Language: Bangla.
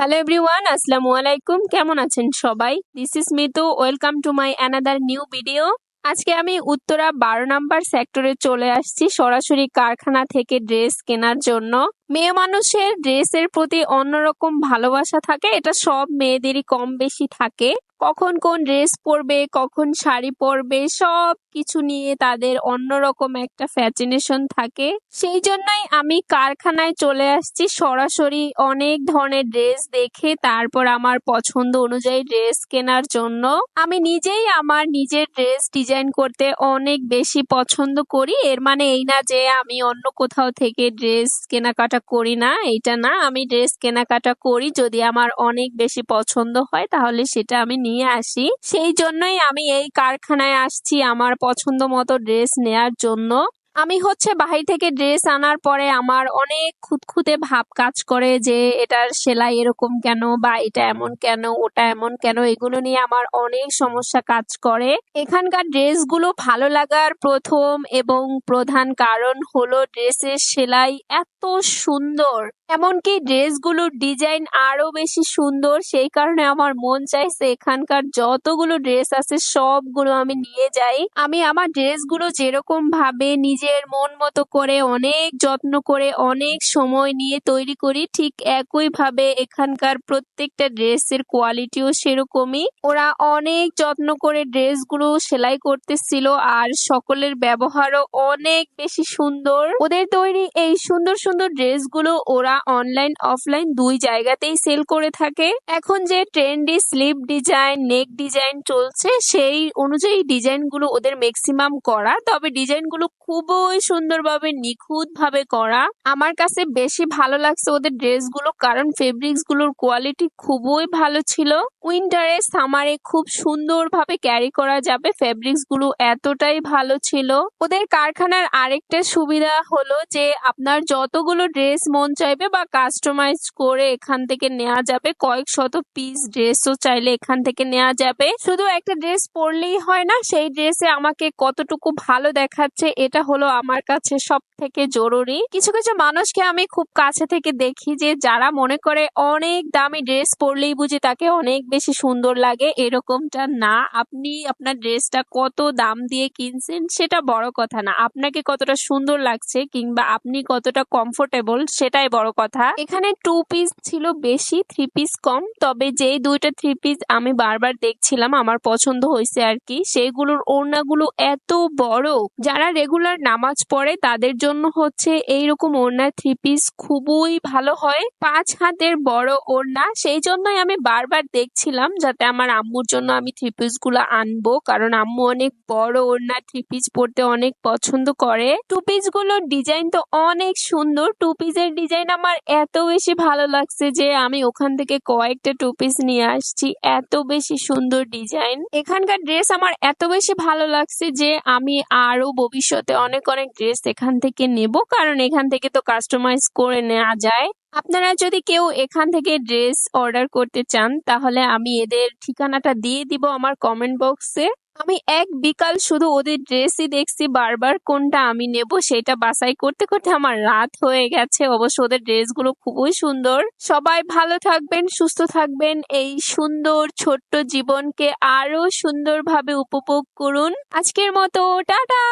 হ্যালো এভরিওয়ান, আসসালামু আলাইকুম। কেমন আছেন সবাই? This is Mitu. Welcome to my another new video. আজকে আমি উত্তরা 12 নাম্বার সেক্টরে চলে আসছি সরাসরি কারখানা থেকে ড্রেস কেনার জন্য। মেয়ে মানুষের ড্রেসের প্রতি অন্যরকম ভালোবাসা থাকে, এটা সব মেয়েদেরই কম বেশি থাকে। কখন কোন ড্রেস পরবে, কখন শাড়ি পরবে, সব কিছু নিয়ে তাদের অন্যরকম একটা ফ্যাসিনেশন থাকে। সেই জন্যই আমি কারখানায় চলে আসছি সরাসরি অনেক ধরনের ড্রেস দেখে তারপর আমার পছন্দ অনুযায়ী ড্রেস কেনার জন্য। আমি নিজেই আমার নিজের ড্রেস ডিজাইন করতে অনেক বেশি পছন্দ করি। এর মানে এই না যে আমি অন্য কোথাও থেকে ড্রেস কেনাকাটা করি না, এটা না। আমি ড্রেস কেনাকাটা করি, যদি আমার অনেক বেশি পছন্দ হয় তাহলে সেটা আমি নিয়ে আসি। সেই জন্যই আমি এই কারখানায় আসছি আমার পছন্দ মতো ড্রেস নেয়ার জন্য। আমি বাহির থেকে ড্রেস আনার পরে আমার অনেক খুঁতখুঁতে ভাব কাজ করে যে এটার সেলাই এরকম কেন, বা এটা এমন কেন, ওটা এমন কেন, এগুলো নিয়ে আমার অনেক সমস্যা কাজ করে। এখানকার ড্রেসগুলো ভালো লাগার প্রথম এবং প্রধান কারণ হলো ড্রেসের সেলাই এত সুন্দর, এমনকি ড্রেসগুলোর ডিজাইন আরো বেশি সুন্দর। সেই কারণে আমার মন চাইছে এখানকার যতগুলো ড্রেস আছে সবগুলো আমি নিয়ে যাই। আমি আমার ড্রেসগুলো যেরকম ভাবে নিজের মন মতো করে অনেক যত্ন করে অনেক সময় নিয়ে তৈরি করি, ঠিক একই ভাবে এখানকার প্রত্যেকটা ড্রেসের কোয়ালিটিও সেরকমই। ওরা অনেক যত্ন করে ড্রেসগুলো সেলাই করতেছিল আর সকলের ব্যবহারও অনেক বেশি সুন্দর। ওদের তৈরি এই সুন্দর সুন্দর ড্রেসগুলো ওরা অনলাইন অফলাইন দুই জায়গাতেই সেল করে থাকে। এখন যে ট্রেন্ডি স্লিভ ডিজাইন, নেক ডিজাইন চলছে, সেই অনুযায়ী ডিজাইনগুলো ওদের ম্যাক্সিমাম করা, তবে ডিজাইনগুলো খুবই সুন্দরভাবে নিখুঁত ভাবে করা। আমার কাছে বেশি ভালো লাগছে ওদের ড্রেসগুলো, কারণ ফেব্রিক্স গুলোর কোয়ালিটি খুবই ভালো ছিল। উইন্টারে সামারে খুব সুন্দরভাবে ক্যারি করা যাবে, ফেব্রিক্স গুলো এতটাই ভালো ছিল। ওদের কারখানার আরেকটা সুবিধা হলো যে আপনার যতগুলো ড্রেস মন চাইবে বা কাস্টমাইজ করে এখান থেকে নেওয়া যাবে। কয়েক শত পিস ড্রেসও চাইলে এখান থেকে নেওয়া যাবে। শুধু একটা ড্রেস পরলেই হয় না, সেই ড্রেসে আমাকে কতটুকু ভালো দেখাচ্ছে এটা হলো আমার কাছে সব থেকে জরুরি। কিছু কিছু মানুষকে আমি খুব কাছে থেকে দেখি যে যারা মনে করে অনেক দামি ড্রেস পরলেই বুঝি তাকে অনেক বেশি সুন্দর লাগে। এরকমটা না, আপনি আপনার ড্রেসটা কত দাম দিয়ে কিনছেন সেটা বড় কথা না, আপনাকে কতটা সুন্দর লাগছে কিংবা আপনি কতটা কমফোর্টেবল সেটাই বড় কথা। এখানে 2 পিস ছিল বেশি, 3 পিস কম, তবে যেই দুইটা 3 পিস আমি বারবার দেখছিলাম আমার পছন্দ হয়েছে আর কি, সেগুলোর ওড়নাগুলো এত বড়, যারা রেগুলার নামাজ পড়ে তাদের জন্য এইরকম ওড়নার 3 পিস খুবই ভালো হয়। 5 হাতের বড় ওড়না, সেই জন্যই আমি বারবার দেখছিলাম যাতে আমার আম্মুর জন্য আমি 3 পিস গুলো আনবো, কারণ আম্মু অনেক বড় ওড়না 3 পিস পরতে অনেক পছন্দ করে। 2 পিস গুলোর ডিজাইন তো অনেক সুন্দর। 2 পিসের ডিজাইন আমার এত বেশি ভালো লাগছে যে আমি ওখান থেকে কয়েকটা 2 পিস নিয়ে আসছি, এত বেশি সুন্দর ডিজাইন। এখানকার ড্রেস আমার এত বেশি ভালো লাগছে যে আমি আরো ভবিষ্যতে অনেক অনেক ড্রেস এখান থেকে নেব, কারণ এখান থেকে তো কাস্টমাইজ করে নেওয়া যায়। আপনারা যদি কেউ এখান থেকে ড্রেস অর্ডার করতে চান তাহলে আমি এদের ঠিকানাটা দিয়ে দিব আমার কমেন্ট বক্সে। আমি এক বিকাল শুধু ওদের ড্রেসই দেখছি বারবার, কোনটা আমি নেব সেটা বাছাই করতে করতে আমার রাত হয়ে গেছে। অবশ্য ওদের ড্রেসগুলো খুবই সুন্দর। সবাই ভালো থাকবেন, সুস্থ থাকবেন, এই সুন্দর ছোট্ট জীবনকে আরো সুন্দরভাবে উপভোগ করুন। আজকের মতো টাটা।